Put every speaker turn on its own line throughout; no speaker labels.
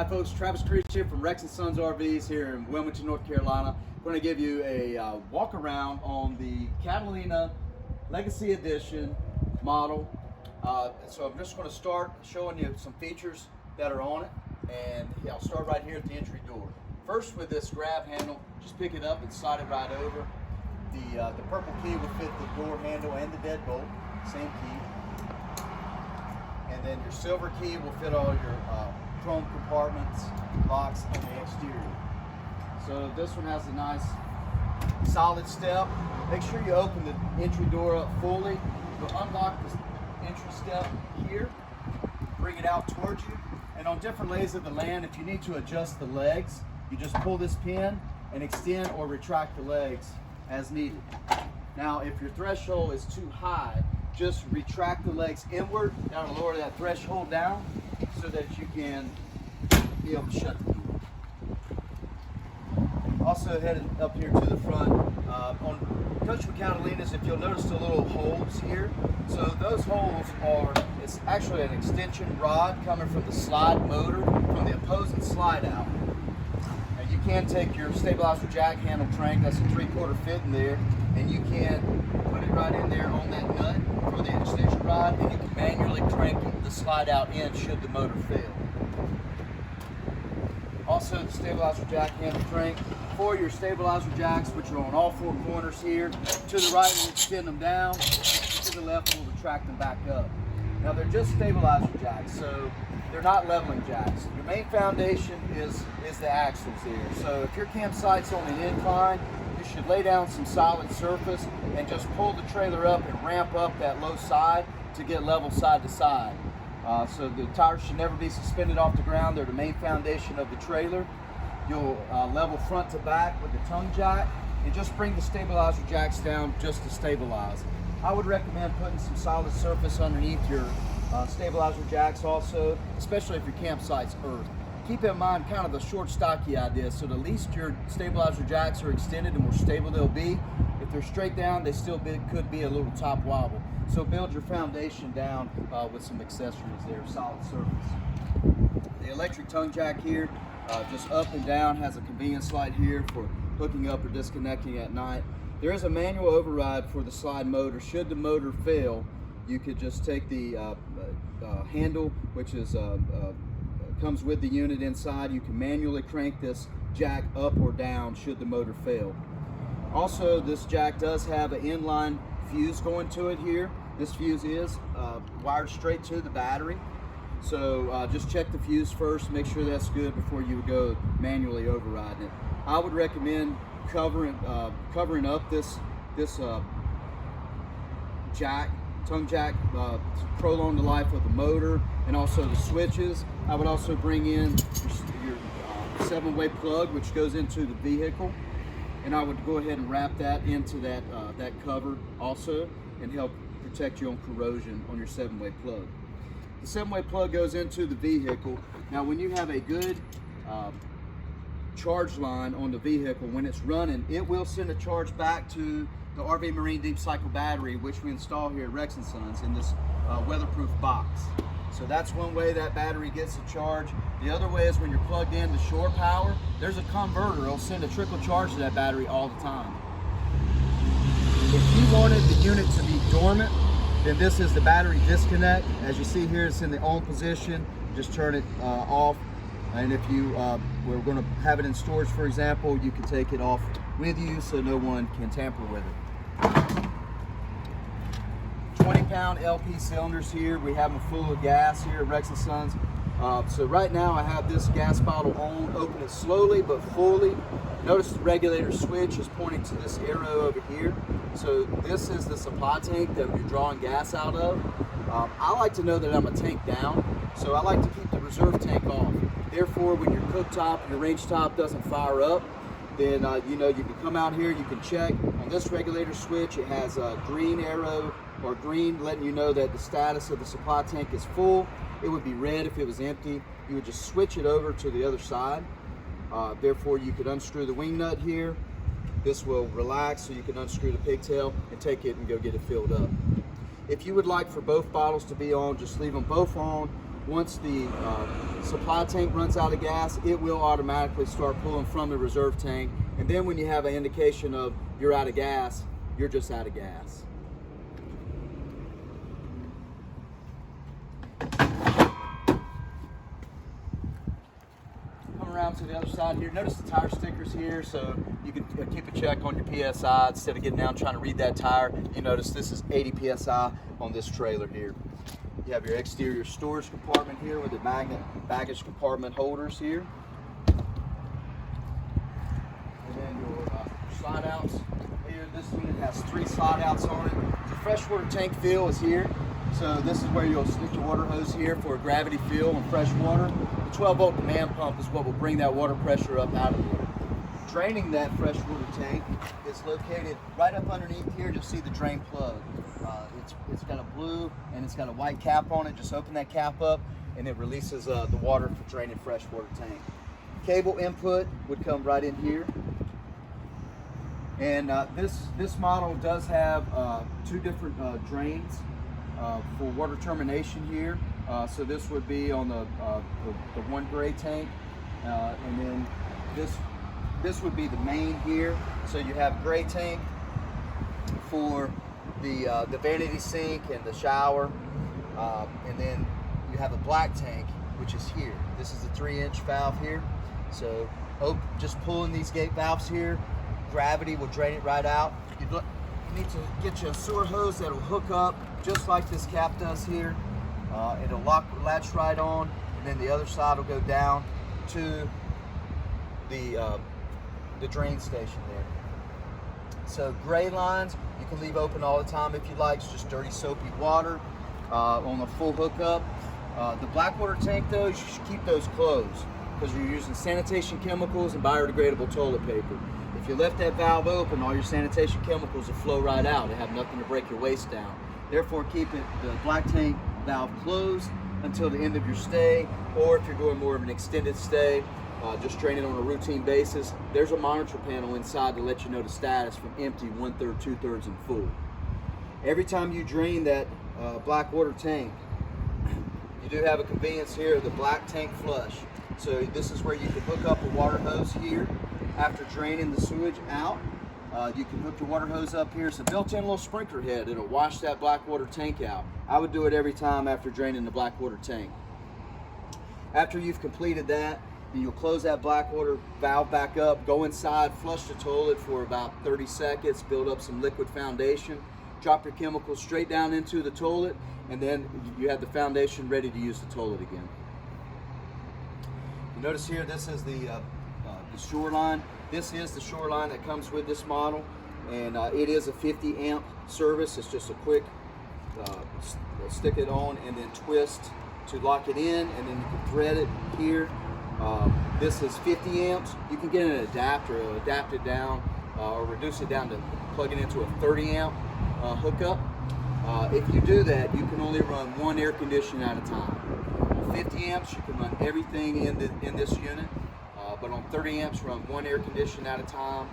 Hi folks, Travis Creech here from Rex & Sons RVs here in Wilmington, North Carolina. I'm going to give you a walk around on the Catalina Legacy Edition model. So I'm just going to start showing you some features that are on it, and I'll start right here at the entry door. First, with this grab handle, just pick it up and slide it right over. The purple key will fit the door handle and the deadbolt, same key. And then your silver key will fit all your chrome compartments, locks on the exterior. So this one has a nice solid step. Make sure you open the entry door up fully. You'll unlock the entry step here, bring it out towards you, and on different lays of the land, if you need to adjust the legs, you just pull this pin and extend or retract the legs as needed. Now, if your threshold is too high, just retract the legs inward, down to lower that threshold down so that you can be able to shut the door. Also headed up here to the front, on Coachmen Catalinas, if you'll notice the little holes here, so those holes are, it's actually an extension rod coming from the slide motor, from the opposing slide out. Now you can take your stabilizer jack handle crank, that's a 3/4 fit in there, and you can put it right in there on that nut for the extension rod, and you can manually crank the slide out in should the motor fail. Also, the stabilizer jack handle crank for your stabilizer jacks, which are on all four corners here. To the right, we'll extend them down. To the left, we'll retract them back up. Now, they're just stabilizer jacks, so they're not leveling jacks. Your main foundation is the axles here. So if your campsite's on an incline, you should lay down some solid surface and just pull the trailer up and ramp up that low side to get level side to side. So the tires should never be suspended off the ground. They're the main foundation of the trailer. You'll level front to back with the tongue jack and just bring the stabilizer jacks down just to stabilize. I would recommend putting some solid surface underneath your stabilizer jacks also, especially if your campsite's earth. Keep in mind kind of the short stocky idea, so the least your stabilizer jacks are extended, the more stable they'll be. If they're straight down, they still could be a little top wobble. So build your foundation down with some accessories there, solid surface. The electric tongue jack here, just up and down, has a convenience light here for hooking up or disconnecting at night. There is a manual override for the slide motor. Should the motor fail, you could just take the handle, which is comes with the unit inside. You can manually crank this jack up or down should the motor fail. Also, this jack does have an inline fuse going to it here. This fuse is wired straight to the battery. So just check the fuse first, make sure that's good before you would go manually overriding it. I would recommend covering up this jack, tongue jack, to prolong the life of the motor and also the switches. I would also bring in your 7-way plug, which goes into the vehicle, and I would go ahead and wrap that into that cover also and help protect you on corrosion on your 7-way plug. The 7-way plug goes into the vehicle. Now, when you have a good charge line on the vehicle, when it's running, it will send a charge back to the RV Marine Deep Cycle battery, which we install here at Rex & Sons in this weatherproof box. So that's one way that battery gets a charge. The other way is when you're plugged in to shore power, there's a converter. It'll send a trickle charge to that battery all the time. If you wanted the unit to be dormant, then this is the battery disconnect. As you see here, it's in the on position. Just turn it off. And if you were going to have it in storage, for example, you can take it off with you so no one can tamper with it. 20-pound LP cylinders here. We have them full of gas here at Rex & Sons. So right now I have this gas bottle on. Open it slowly but fully. Notice the regulator switch is pointing to this arrow over here. So this is the supply tank that you're drawing gas out of. I like to know that I'm a tank down, so I like to keep the reserve tank off. Therefore, when your cooktop and your range top doesn't fire up, then you know, you can come out here, you can check on this regulator switch. It has a green arrow or green letting you know that the status of the supply tank is full. It would be red if it was empty. You would just switch it over to the other side. Therefore, you could unscrew the wing nut here. This will relax, so you can unscrew the pigtail and take it and go get it filled up. If you would like for both bottles to be on, just leave them both on once the supply tank runs out of gas, it will automatically start pulling from the reserve tank. And then when you have an indication of you're out of gas, you're just out of gas. Around to the other side here. Notice the tire stickers here, so you can keep a check on your PSI instead of getting down trying to read that tire. You notice this is 80 PSI on this trailer here. You have your exterior storage compartment here with the magnet baggage compartment holders here. And then your slide outs here. This unit has 3 slide outs on it. The freshwater tank fill is here. So this is where you'll stick your water hose here for a gravity fill and fresh water. The 12-volt demand pump is what will bring that water pressure up out of here. Draining that freshwater tank is located right up underneath here. You'll see the drain plug. It's got a blue and it's got a white cap on it. Just open that cap up and it releases the water for draining freshwater tank. Cable input would come right in here. And this model does have 2 different drains for water termination here. So this would be on the one gray tank, and then this would be the main here. So you have gray tank for the vanity sink and the shower, and then you have a black tank, which is here. This is the 3-inch valve here. So just pulling these gate valves here, gravity will drain it right out. You need to get you a sewer hose that will hook up just like this cap does here. It'll latch right on, and then the other side will go down to the drain station there. So gray lines you can leave open all the time if you like. It's just dirty soapy water on the full hookup. The black water tank though, you should keep those closed because you're using sanitation chemicals and biodegradable toilet paper. If you left that valve open, all your sanitation chemicals will flow right out. They have nothing to break your waste down. Therefore, keep the black tank valve closed until the end of your stay, or if you're going more of an extended stay, just drain it on a routine basis. There's a monitor panel inside to let you know the status from empty, 1/3, 2/3, and full. Every time you drain that black water tank, you do have a convenience here, the black tank flush. So this is where you can hook up a water hose here. After draining the sewage out, you can hook your water hose up here. It's a built-in little sprinkler head. It'll wash that black water tank out. I would do it every time after draining the black water tank. After you've completed that, then you'll close that black water valve back up, go inside, flush the toilet for about 30 seconds, build up some liquid foundation, drop your chemicals straight down into the toilet, and then you have the foundation ready to use the toilet again. You notice here, this is the Shoreline. This is the Shoreline that comes with this model, and it is a 50 amp service. It's just a quick stick it on and then twist to lock it in, and then you can thread it here. This is 50 amps. You can get an adapter, adapt it down or reduce it down to plug it into a 30 amp hookup. If you do that, you can only run 1 air conditioner at a time. On 50 amps, you can run everything in this unit. But on 30 amps, run 1 air conditioner at a time.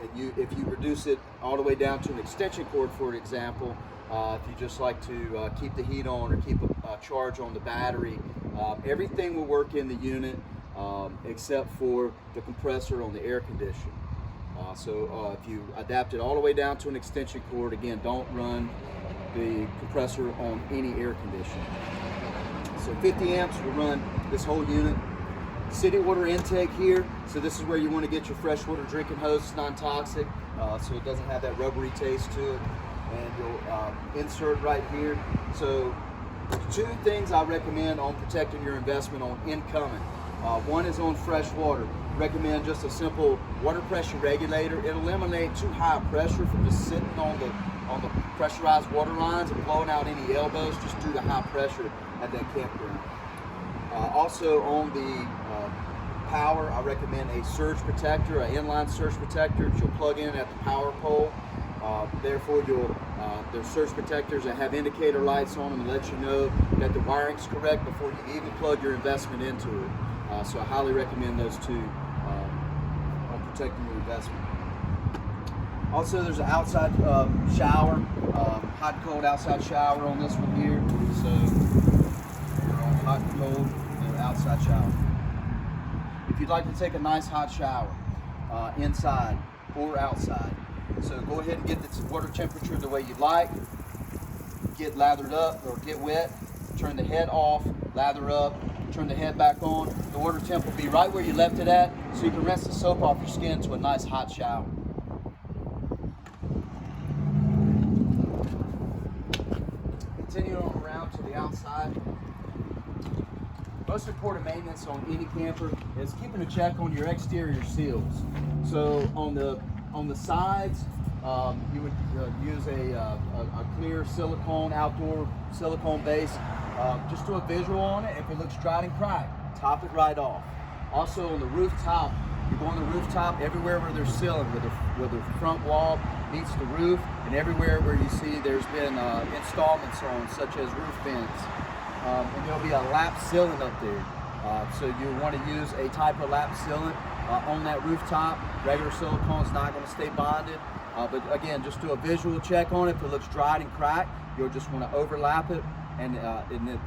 And if you reduce it all the way down to an extension cord, for example, if you just like to keep the heat on or keep a charge on the battery, everything will work in the unit except for the compressor on the air conditioner. So if you adapt it all the way down to an extension cord, again, don't run the compressor on any air conditioner. So 50 amps will run this whole unit. City water intake here, so this is where you want to get your freshwater drinking hose. It's non-toxic, so it doesn't have that rubbery taste to it. And you'll insert right here. So 2 things I recommend on protecting your investment on incoming. One is on fresh water. Recommend just a simple water pressure regulator. It'll eliminate too high pressure from just sitting on the pressurized water lines and blowing out any elbows just due to high pressure at that campground. Also on the power, I recommend a surge protector, an inline surge protector that you'll plug in at the power pole. Therefore, there's surge protectors that have indicator lights on them to let you know that the wiring's correct before you even plug your investment into it. So I highly recommend those 2 on protecting your investment. Also, there's an outside shower, hot and cold outside shower on this one here. So hot and cold, outside shower. If you'd like to take a nice hot shower, inside or outside, so go ahead and get the water temperature the way you'd like. Get lathered up or get wet, turn the head off, lather up, turn the head back on. The water temp will be right where you left it at, so you can rinse the soap off your skin to a nice hot shower. Continue on around to the outside. Most important maintenance on any camper is keeping a check on your exterior seals. So on the sides, you would use a clear silicone, outdoor silicone base. Just do a visual on it. If it looks dried and cracked, top it right off. Also on the rooftop, you go on the rooftop, everywhere where there's sealing, where the front wall meets the roof, and everywhere where you see there's been installments on, such as roof vents. And there'll be a lap sealant up there. So you want to use a type of lap sealant on that rooftop. Regular silicone is not going to stay bonded. But again, just do a visual check on it. If it looks dried and cracked, you'll just want to overlap it, and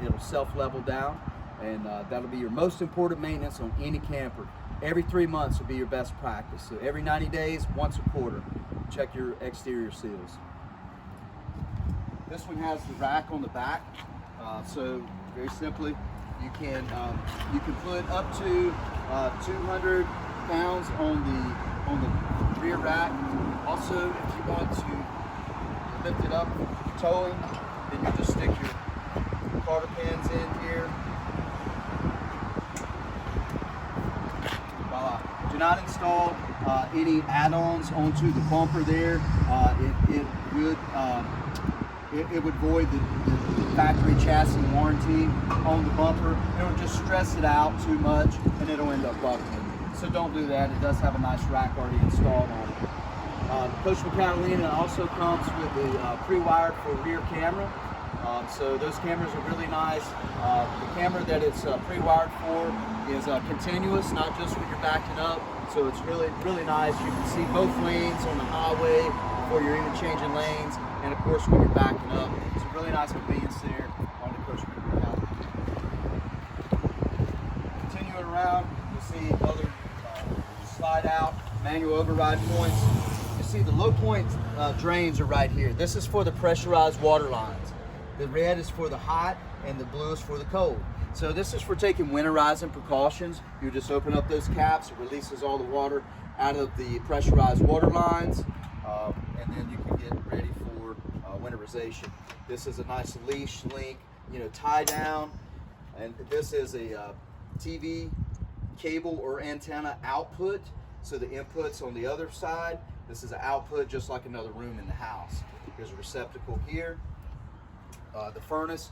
it'll self-level down. And that'll be your most important maintenance on any camper. Every 3 months will be your best practice. So every 90 days, once a quarter, check your exterior seals. This one has the rack on the back. So very simply, you can put up to 200 pounds on the rear rack. Also, if you want to lift it up for towing, then you just stick your quarter pins in here. Voila. Do not install any add-ons onto the bumper there. It would void the factory chassis warranty on the bumper. It would just stress it out too much, and it'll end up buckling. So don't do that. It does have a nice rack already installed on it. Coachmen Catalina also comes with a pre-wired for rear camera. So those cameras are really nice. The camera that it's pre-wired for is continuous, not just when you're backing up. So it's really, really nice. You can see both lanes on the highway before you're even changing lanes, and of course when you're backing up. It's a really nice convenience there on the Coachmen Catalina. Continuing around, you'll see other slide out manual override points. You see the low point drains are right here. This is for the pressurized water lines. The red is for the hot, and the blue is for the cold. So this is for taking winterizing precautions. You just open up those caps, it releases all the water out of the pressurized water lines, and then you can get ready for winterization. This is a nice leash link, tie down, and this is a TV cable or antenna output. So the input's on the other side. This is an output just like another room in the house. There's a receptacle here. The furnace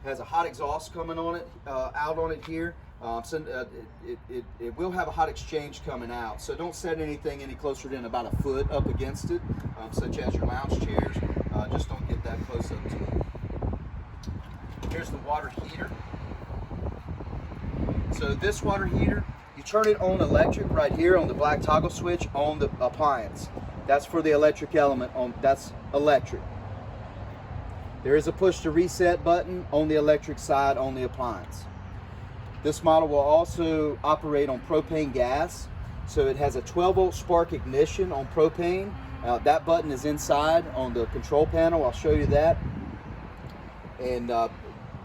has a hot exhaust coming on it, out on it here. It will have a hot exchange coming out. So don't set anything any closer than about a foot up against it, such as your lounge chairs. Just don't get that close up to it. Here's the water heater. So this water heater, you turn it on electric right here on the black toggle switch on the appliance. That's for the electric element. That's electric. There is a push to reset button on the electric side on the appliance. This model will also operate on propane gas. So it has a 12-volt spark ignition on propane. That button is inside on the control panel. I'll show you that. And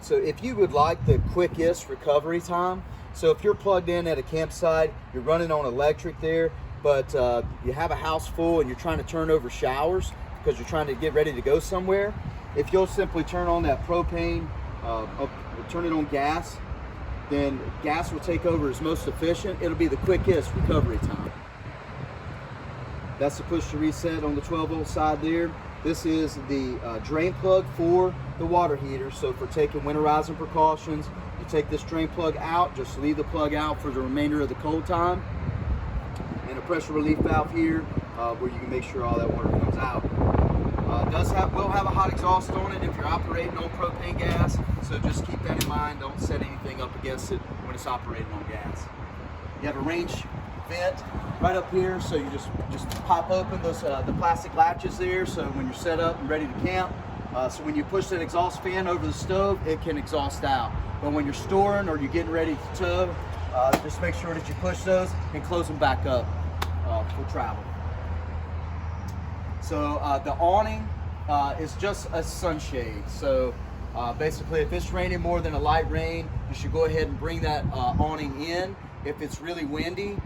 so if you would like the quickest recovery time, so if you're plugged in at a campsite, you're running on electric there, but you have a house full and you're trying to turn over showers because you're trying to get ready to go somewhere, if you'll simply turn on that propane, turn it on gas, then gas will take over as most efficient. It'll be the quickest recovery time. That's the push to reset on the 12-volt side there. This is the drain plug for the water heater. So for taking winterizing precautions, you take this drain plug out, just leave the plug out for the remainder of the cold time. And a pressure relief valve here where you can make sure all that water comes out. Will have a hot exhaust on it if you're operating on propane gas, so just keep that in mind. Don't set anything up against it when it's operating on gas. You have a range vent right up here, so you just pop open those the plastic latches there, so when you're set up and ready to camp, So when you push that exhaust fan over the stove, it can exhaust out. But when you're storing or you're getting ready to tow, just make sure that you push those and close them back up for travel. So the awning is just a sunshade. So basically, if it's raining more than a light rain, you should go ahead and bring that awning in. If it's really windy,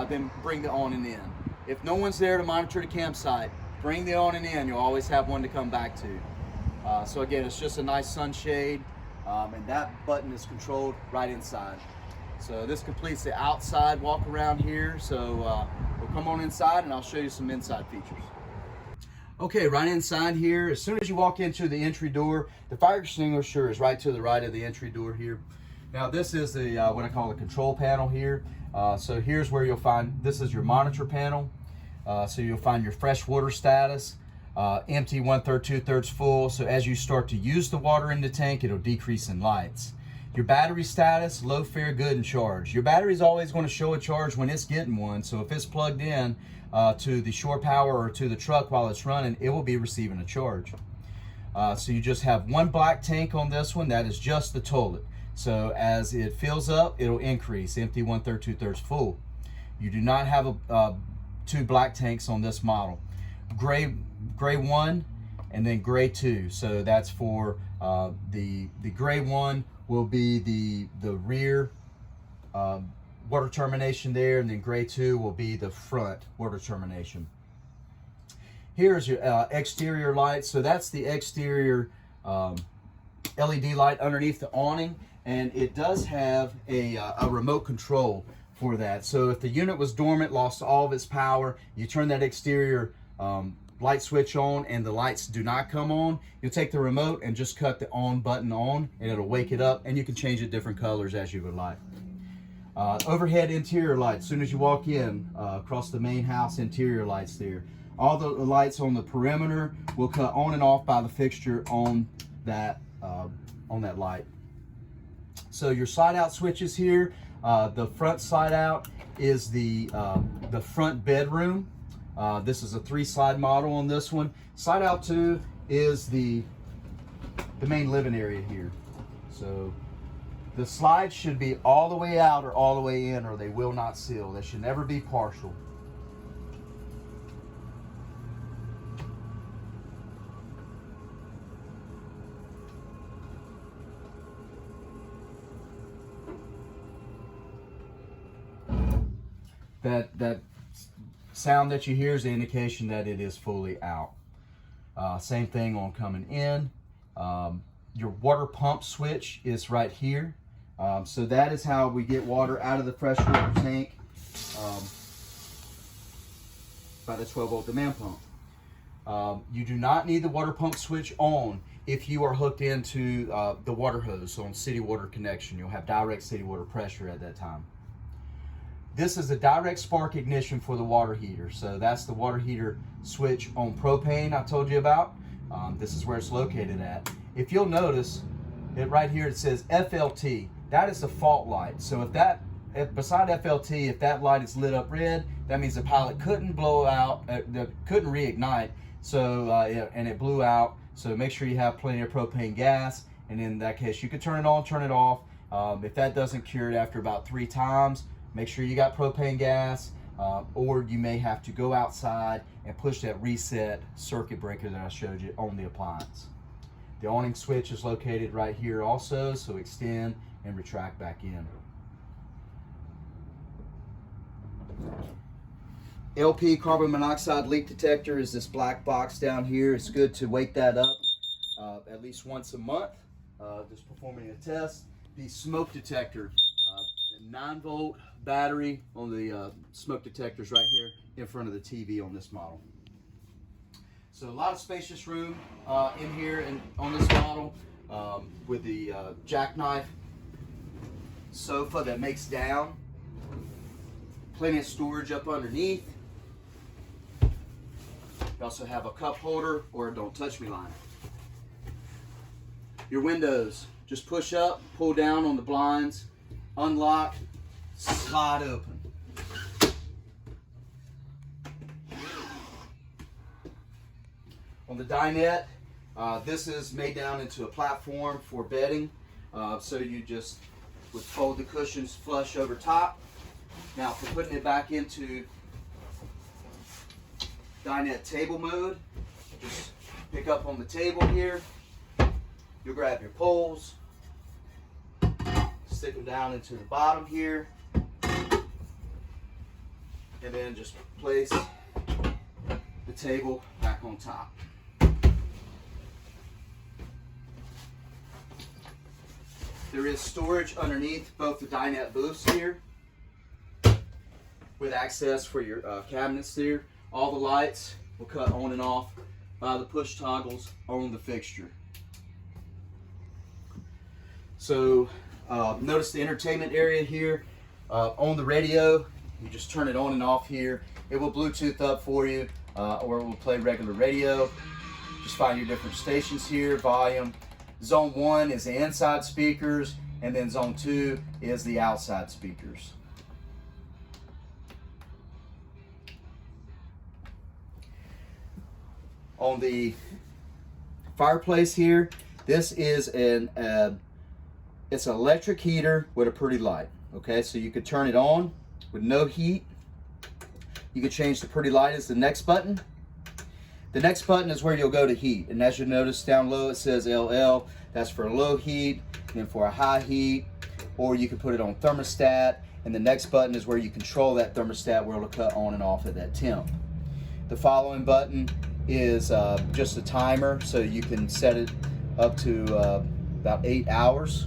then bring the awning in. If no one's there to monitor the campsite, bring the awning in. You'll always have one to come back to. So again, it's just a nice sunshade, and that button is controlled right inside. So this completes the outside walk around here. So we'll come on inside and I'll show you some inside features. Okay, right inside here, as soon as you walk into the entry door, the fire extinguisher is right to the right of the entry door here. Now this is the what I call the control panel here. So here's where you'll find, this is your monitor panel. So you'll find your fresh water status, empty, 1/3, 2/3 full. So as you start to use the water in the tank, it'll decrease in lights. Your battery status, low, fair, good, and charged. Your battery is always going to show a charge when it's getting one. So if it's plugged in to the shore power or to the truck while it's running, it will be receiving a charge. So you just have one black tank on this one. That is just the toilet. So as it fills up, it'll increase, empty, 1/3, 2/3 full. You do not have two black tanks on this model. Gray 1 and then gray 2. So that's for the gray 1 will be the rear water termination there, and then gray 2 will be the front water termination. Here's your exterior light. So that's the exterior LED light underneath the awning, and it does have a remote control for that. So if the unit was dormant, lost all of its power, you turn that exterior light switch on and the lights do not come on, you'll take the remote and just cut the on button on and it'll wake it up, and you can change it different colors as you would like. Overhead interior lights, as soon as you walk in, across the main house, interior lights there. All the lights on the perimeter will cut on and off by the fixture on that light. So your slide out switches here, the front slide out is the front bedroom. This is a 3-slide model on this one. Slide out 2 is the main living area here. So the slides should be all the way out or all the way in, or they will not seal. They should never be partial. That sound that you hear is the indication that it is fully out. Same thing on coming in. Your water pump switch is right here. So that is how we get water out of the freshwater tank by the 12-volt demand pump. You do not need the water pump switch on if you are hooked into the water hose on city water connection. You'll have direct city water pressure at that time. This is a direct spark ignition for the water heater. So that's the water heater switch on propane I told you about. This is where it's located at. If you'll notice, right here it says FLT. That is the fault light. So if beside FLT, if that light is lit up red, that means the pilot couldn't blow out, couldn't reignite. So and it blew out. So make sure you have plenty of propane gas. And in that case, you could turn it on, turn it off. If that doesn't cure it after about 3 times, make sure you got propane gas, or you may have to go outside and push that reset circuit breaker that I showed you on the appliance. The awning switch is located right here also, so extend and retract back in. LP carbon monoxide leak detector is this black box down here. It's good to wake that up at least once a month, just performing a test. The smoke detector, 9-volt battery on the smoke detectors right here in front of the TV on this model. So a lot of spacious room in here and on this model with the jackknife sofa that makes down. Plenty of storage up underneath. You also have a cup holder or a don't touch me line. Your windows, just push up, pull down on the blinds, unlock, slide open. On the dinette, This is made down into a platform for bedding. So you just would fold the cushions flush over top. Now for putting it back into dinette table mode, just pick up on the table here. You'll grab your poles, stick them down into the bottom here, and then just place the table back on top. There is storage underneath both the dinette booths here with access for your cabinets there. All the lights will cut on and off by the push toggles on the fixture. So notice the entertainment area here. On the radio, you just turn it on and off here. It will Bluetooth up for you, or it will play regular radio. Just find your different stations here, volume. Zone 1 is the inside speakers, and then Zone 2 is the outside speakers. On the fireplace here, this is it's an electric heater with a pretty light. Okay, so you could turn it on with no heat. You could change the pretty light as the next button. The next button is where you'll go to heat, and as you notice down low it says LL. That's for low heat, and for a high heat, or you can put it on thermostat, and the next button is where you control that thermostat where it'll cut on and off at that temp. The following button is just a timer, so you can set it up to about 8 hours.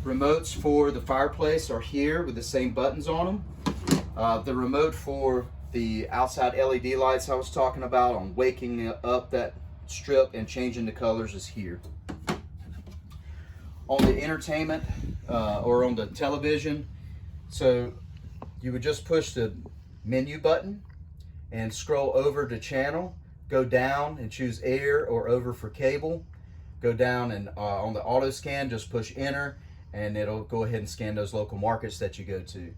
Remotes for the fireplace are here with the same buttons on them. The remote for the outside LED lights I was talking about on waking up that strip and changing the colors is here. On the entertainment or on the television, so you would just push the menu button and scroll over to channel, go down and choose air or over for cable, go down and on the auto scan just push enter, and it'll go ahead and scan those local markets that you go to.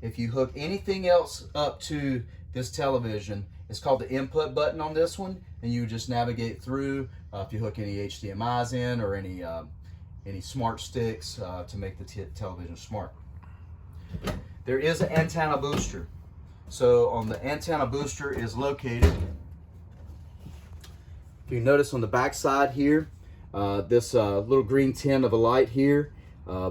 If you hook anything else up to this television, it's called the input button on this one, and you just navigate through. If you hook any HDMIs in or any smart sticks to make the television smart. There is an antenna booster. So on the antenna booster is located, if you notice on the back side here, this little green tin of a light here,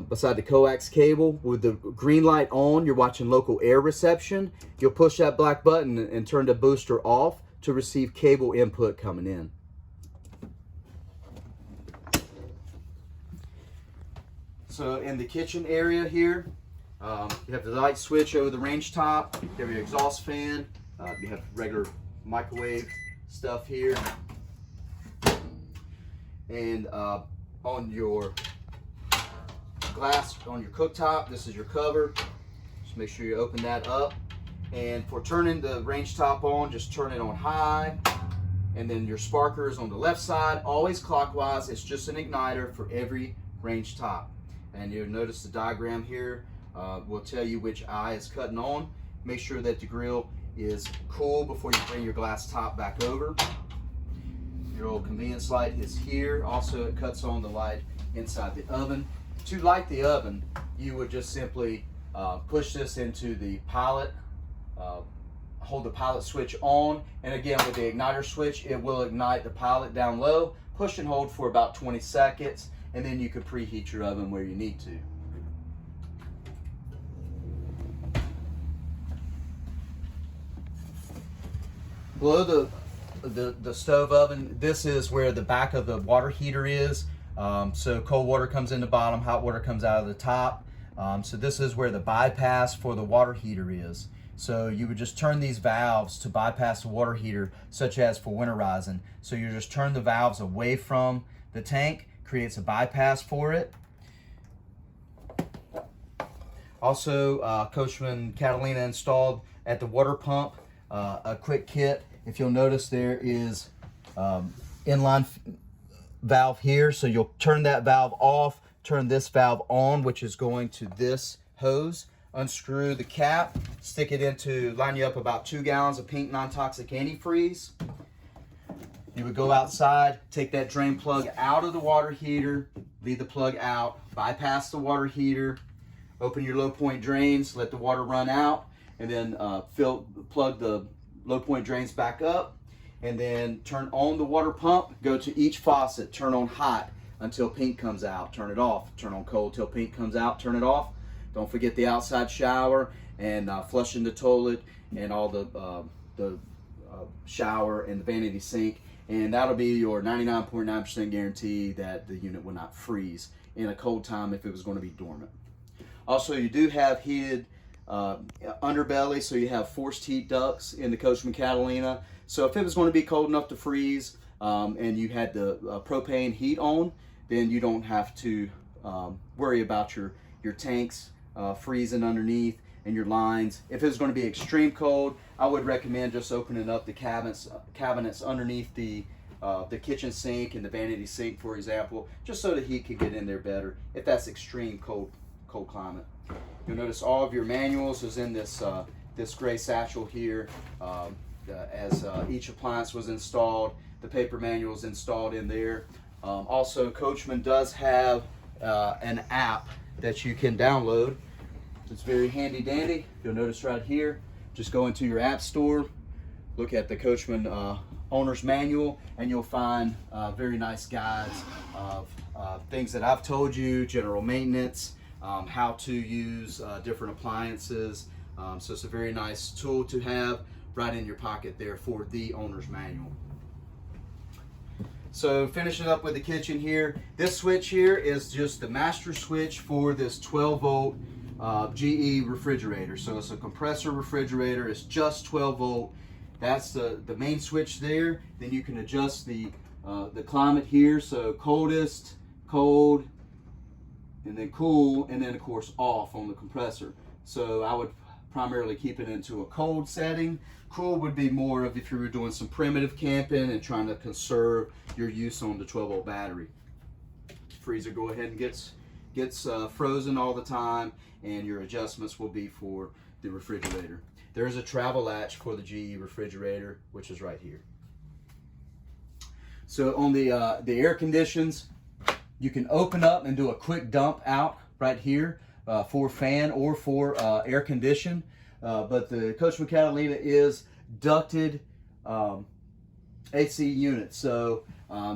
beside the coax cable. With the green light on, you're watching local air reception. You'll push that black button and turn the booster off to receive cable input coming in. So in the kitchen area here, you have the light switch over the range top, you have your exhaust fan, you have regular microwave stuff here, and on your glass on your cooktop, this is your cover. Just make sure you open that up. And for turning the range top on, just turn it on high. And then your sparker is on the left side, always clockwise. It's just an igniter for every range top. And you'll notice the diagram here will tell you which eye is cutting on. Make sure that the grill is cool before you bring your glass top back over. Your old convenience light is here. Also, it cuts on the light inside the oven. To light the oven, you would just simply push this into the pilot, hold the pilot switch on, and again with the igniter switch, it will ignite the pilot down low. Push and hold for about 20 seconds, and then you can preheat your oven where you need to. Below the stove oven, this is where the back of the water heater is. So cold water comes in the bottom, hot water comes out of the top. So this is where the bypass for the water heater is. So you would just turn these valves to bypass the water heater, such as for winterizing. So you just turn the valves away from the tank, creates a bypass for it. Also, Coachmen Catalina installed at the water pump a quick kit. If you'll notice, there is inline valve here, so you'll turn that valve off, turn this valve on, which is going to this hose. unscrew the cap, stick it into, line you up about 2 gallons of pink non-toxic antifreeze. You would go outside, take that drain plug out of the water heater, leave the plug out, bypass the water heater, open your low point drains, let the water run out, and then plug the low point drains back up, and then turn on the water pump, go to each faucet, turn on hot until pink comes out, turn it off, turn on cold till pink comes out, turn it off. Don't forget the outside shower and flushing the toilet and all the shower and the vanity sink, and that'll be your 99.9% guarantee that the unit will not freeze in a cold time if it was going to be dormant. Also, you do have heated underbelly, so you have forced heat ducts in the Coachmen Catalina. So if it was going to be cold enough to freeze and you had the propane heat on, then you don't have to worry about your tanks freezing underneath and your lines. If it was going to be extreme cold, I would recommend just opening up the cabinets underneath the kitchen sink and the vanity sink, for example, just so the heat could get in there better if that's extreme cold climate. You'll notice all of your manuals is in this this gray satchel here. As each appliance was installed, the paper manual is installed in there. Also, Coachmen does have an app that you can download. It's very handy dandy. You'll notice right here, just go into your app store, look at the Coachmen owner's manual, and you'll find very nice guides of things that I've told you, general maintenance, how to use different appliances. So it's a very nice tool to have right in your pocket there for the owner's manual. So finishing up with the kitchen here, this switch here is just the master switch for this 12 volt GE refrigerator. So it's a compressor refrigerator, it's just 12 volt. That's the main switch there. Then you can adjust the climate here, so coldest, cold, and then cool, and then of course off on the compressor. So I would primarily keep it into a cold setting. Cool would be more of if you were doing some primitive camping and trying to conserve your use on the 12 volt battery. Freezer go ahead and gets frozen all the time, and your adjustments will be for the refrigerator. There is a travel latch for the GE refrigerator, which is right here. So on the air conditions, you can open up and do a quick dump out right here for fan or for air condition. But the Coachmen Catalina is ducted AC unit. So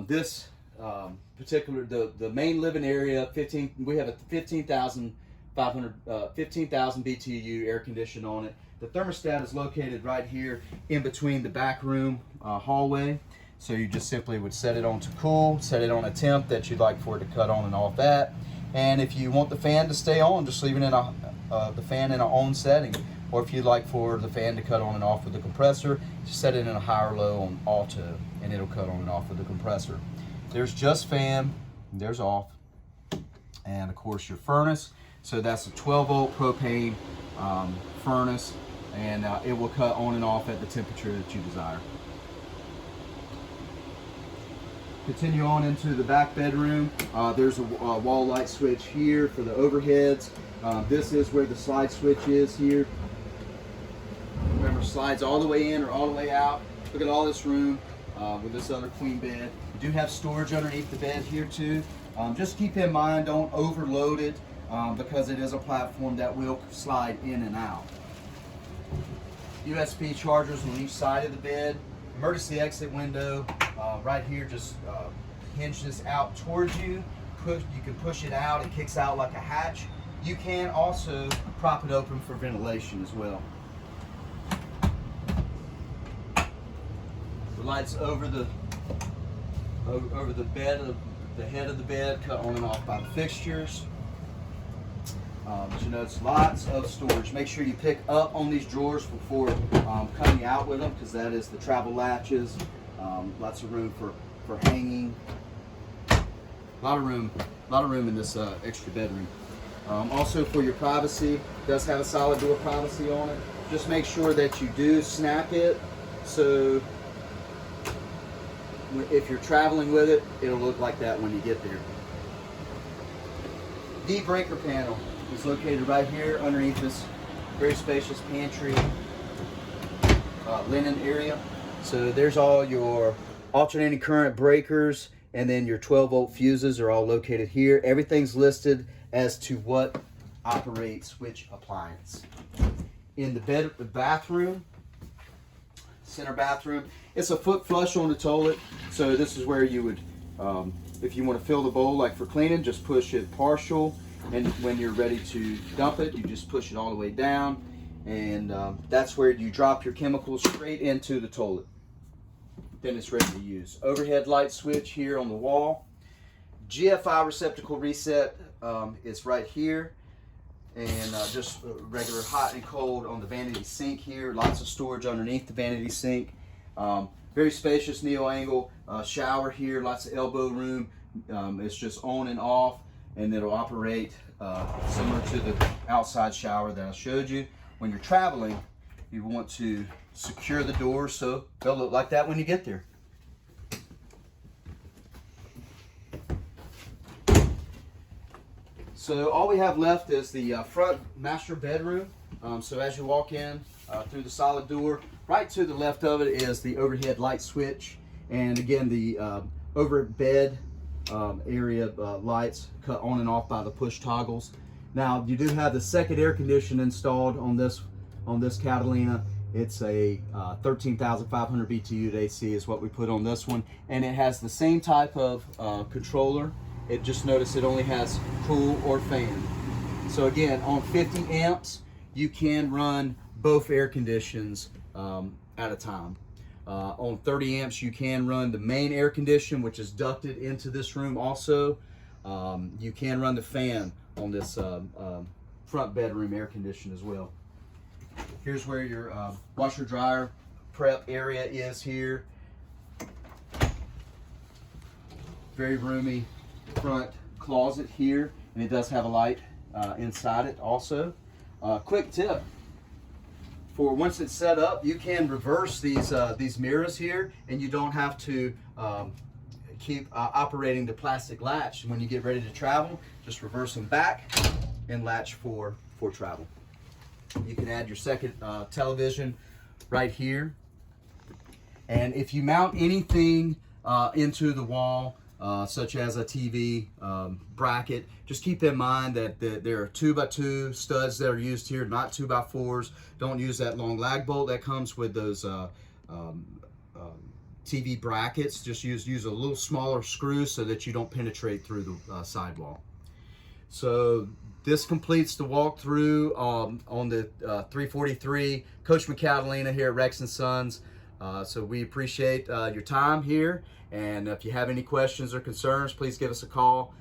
this particular, the main living area, we have a 15,000 BTU air condition on it. The thermostat is located right here in between the back room hallway. So you just simply would set it on to cool, set it on a temp that you'd like for it to cut on and off that. And if you want the fan to stay on, just leave it in the fan in an on setting. Or if you'd like for the fan to cut on and off with the compressor, just set it in a high or low on auto, and it'll cut on and off with the compressor. There's just fan, there's off, and of course your furnace. So that's a 12 volt propane furnace, and it will cut on and off at the temperature that you desire. Continue on into the back bedroom. There's a wall light switch here for the overheads. This is where the slide switch is here. Remember, slides all the way in or all the way out. Look at all this room with this other queen bed. You do have storage underneath the bed here too. Just keep in mind, don't overload it because it is a platform that will slide in and out. USB chargers on each side of the bed. Emergency exit window right here, just hinge this out towards you. You can push it out, it kicks out like a hatch. You can also prop it open for ventilation as well. The lights over the bed, the head of the bed, cut on and off by the fixtures. But you notice lots of storage. Make sure you pick up on these drawers before coming out with them, because that is the travel latches. Lots of room for hanging. A lot of room in this extra bedroom. Also for your privacy, it does have a solid door privacy on it. Just make sure that you do snap it, so if you're traveling with it, it'll look like that when you get there. The breaker panel. is located right here underneath this very spacious pantry linen area. So there's all your alternating current breakers, and then your 12-volt fuses are all located here. Everything's listed as to what operates which appliance. In the bathroom, center bathroom, it's a foot flush on the toilet. So this is where you would, if you want to fill the bowl like for cleaning, just push it partial, and when you're ready to dump it, you just push it all the way down, and that's where you drop your chemicals straight into the toilet. Then it's ready to use. Overhead light switch here on the wall. GFI receptacle reset is right here, and just regular hot and cold on the vanity sink here. Lots of storage underneath the vanity sink. Very spacious neo-angle shower here. Lots of elbow room. It's just on and off, and it'll operate similar to the outside shower that I showed you. When you're traveling, you want to secure the doors so they'll look like that when you get there. So all we have left is the front master bedroom. So as you walk in through the solid door, right to the left of it is the overhead light switch, and again the over bed area lights cut on and off by the push toggles. Now you do have the second air conditioner installed on this Catalina. It's a 13,500 BTU AC is what we put on this one, and it has the same type of controller. It just notice it only has cool or fan. So again, on 50 amps, you can run both air conditions at a time. On 30 amps, you can run the main air condition, which is ducted into this room also. You can run the fan on this front bedroom air condition as well. Here's where your washer dryer prep area is here. Very roomy front closet here, and it does have a light inside it also. Quick tip: for once it's set up, you can reverse these mirrors here, and you don't have to keep operating the plastic latch. When you get ready to travel, just reverse them back and latch for travel. You can add your second television right here, and if you mount anything into the wall, such as a TV bracket, just keep in mind that there are 2x2 studs that are used here, not 2x4s. Don't use that long lag bolt that comes with those TV brackets. Just use a little smaller screw so that you don't penetrate through the sidewall. So this completes the walkthrough on the 343 Coachmen Catalina here at Rex & Sons. So we appreciate your time here, and if you have any questions or concerns, please give us a call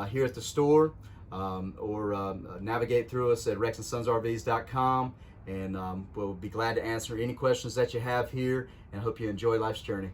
here at the store, or navigate through us at rexandsonsrvs.com, and we'll be glad to answer any questions that you have here, and I hope you enjoy life's journey.